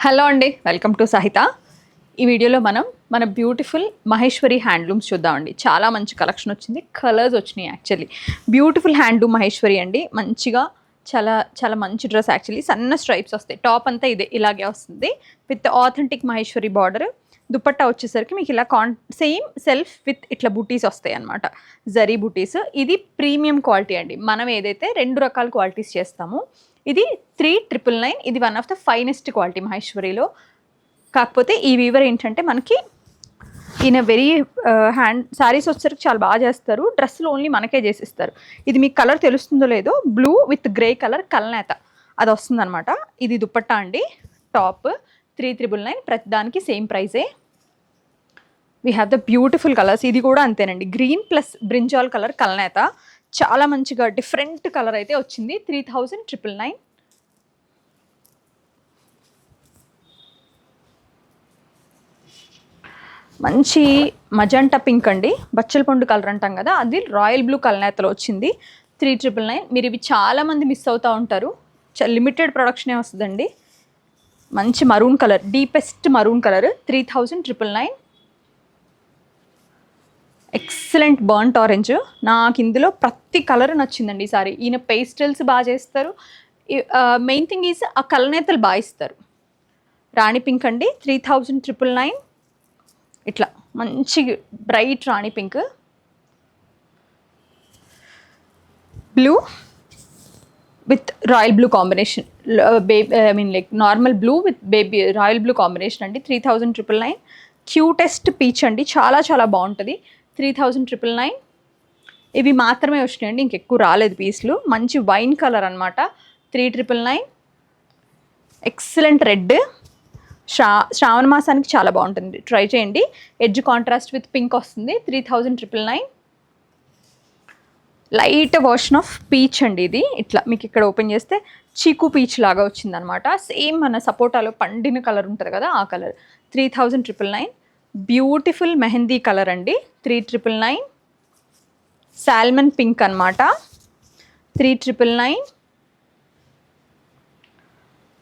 Hello అండి, welcome to సహిత. ఈ వీడియోలో మనం మన బ్యూటిఫుల్ మహేశ్వరి హ్యాండ్లూమ్స్ చూద్దామండి. చాలా మంచి కలెక్షన్ వచ్చింది, కలర్స్ వచ్చినాయి. యాక్చువల్లీ బ్యూటిఫుల్ హ్యాండ్లూమ్ మహేశ్వరి అండి. మంచిగా చాలా చాలా మంచి డ్రెస్. యాక్చువల్లీ సన్న స్ట్రైప్స్ వస్తాయి, టాప్ అంతా ఇలాగే వస్తుంది with authentic Maheshwari border. Dupatta వచ్చేసరికి మీకు ఇలా సేమ్ సెల్ఫ్ విత్ ఇట్లా బుటీస్ వస్తాయి అనమాట, జరీ బుటీస్. ఇది ప్రీమియం క్వాలిటీ అండి. మనం ఏదైతే 2 రకాల క్వాలిటీస్ చేస్తామో ఇది 3999. ఇది one of the finest quality మహేశ్వరిలో. కాకపోతే ఈ వీవర్ ఏంటంటే మనకి ఈయన వెరీ హ్యాండ్ శారీస్ వచ్చేసరికి చాలా బాగా చేస్తారు, డ్రెస్సులు ఓన్లీ మనకే చేసిస్తారు. ఇది మీకు కలర్ తెలుస్తుందో లేదో, బ్లూ విత్ గ్రే కలర్ కల్నేత అది వస్తుందన్నమాట. ఇది దుపట్టా అండి. టాప్ 3999, ప్రతి దానికి సేమ్ ప్రైజే. We have the beautiful colours. ఇది కూడా అంతేనండి, గ్రీన్ ప్లస్ బ్రింజాల్ కలర్ కల్నేత. చాలా మంచిగా డిఫరెంట్ కలర్ అయితే వచ్చింది. 3999. మంచి మజంటా పింక్ అండి, బచ్చల పండు కలర్ అంటాం కదా, అది రాయల్ బ్లూ కల్నేతలో వచ్చింది. 3999. మీరు ఇవి చాలామంది మిస్ అవుతూ ఉంటారు, లిమిటెడ్ ప్రొడక్షనే వస్తుందండి. మంచి maroon colour, deepest maroon colour. 3999. Excellent burnt orange. నాకు ఇందులో ప్రతి కలర్ నచ్చిందండి ఈసారి. ఈయన పేస్టల్స్ బాగా చేస్తారు. మెయిన్ థింగ్ ఈజ్ ఆ కలనేతలు బాగా ఇస్తారు. రాణి పింక్ అండి. 3999. ఇట్లా మంచి bright Rani pink. Blue with royal blue combination, like normal blue with baby royal blue combination అండి. 3999. క్యూటెస్ట్ పీచ్ అండి, చాలా చాలా బాగుంటుంది. 3999. ఇవి మాత్రమే వచ్చినాయండి, ఇంకెక్కువ రాలేదు పీస్లు. మంచి వైన్ కలర్ అనమాట. 3999. Excellent red. శ్రావణ మాసానికి చాలా బాగుంటుంది, ట్రై చేయండి. ఎడ్జ్ కాంట్రాస్ట్ విత్ పింక్ వస్తుంది. 3999. లైట్ వర్షన్ ఆఫ్ పీచ్ అండి ఇది. ఇట్లా మీకు ఇక్కడ ఓపెన్ చేస్తే చీకు పీచ్ లాగా వచ్చింది అనమాట. సేమ్ మన సపోటాలో పండిన కలర్ ఉంటుంది కదా, ఆ కలర్. 3999. బ్యూటిఫుల్ మెహందీ కలర్ అండి. 3999. సాల్మన్ పింక్ అనమాట. 3999.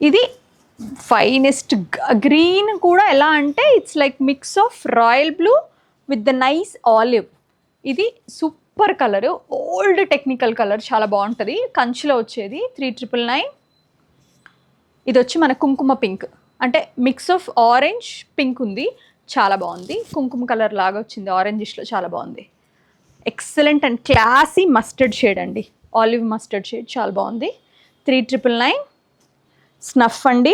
ఇది ఫైనెస్ట్ గ్రీన్ కూడా. ఎలా అంటే it's like mix of royal blue with the nice olive. ఇది super colour, old technical colour, చాలా బాగుంటుంది. కంచిలో వచ్చేది. 3999. ఇది వచ్చి మన కుంకుమ పింక్, అంటే మిక్స్ ఆఫ్ ఆరెంజ్ పింక్ ఉంది, చాలా బాగుంది. కుంకుమ కలర్ లాగా వచ్చింది ఆరెంజిష్లో, చాలా బాగుంది. Excellent and classy mustard shade అండి, ఆలివ్ మస్టర్డ్ షేడ్, చాలా బాగుంది. 3999. స్నఫ్ అండి.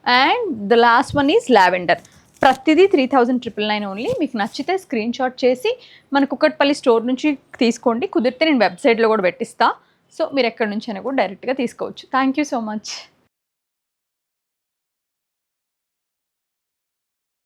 And the last one is lavender. ప్రతిదీ 3999 ఓన్లీ. మీకు నచ్చితే స్క్రీన్ షాట్ చేసి మన కుకట్పల్లి స్టోర్ నుంచి తీసుకోండి. కుదిరితే నేను వెబ్సైట్లో కూడా పెట్టిస్తా, సో మీరు ఎక్కడి నుంచి అయినా కూడా డైరెక్ట్గా తీసుకోవచ్చు. Thank you so much.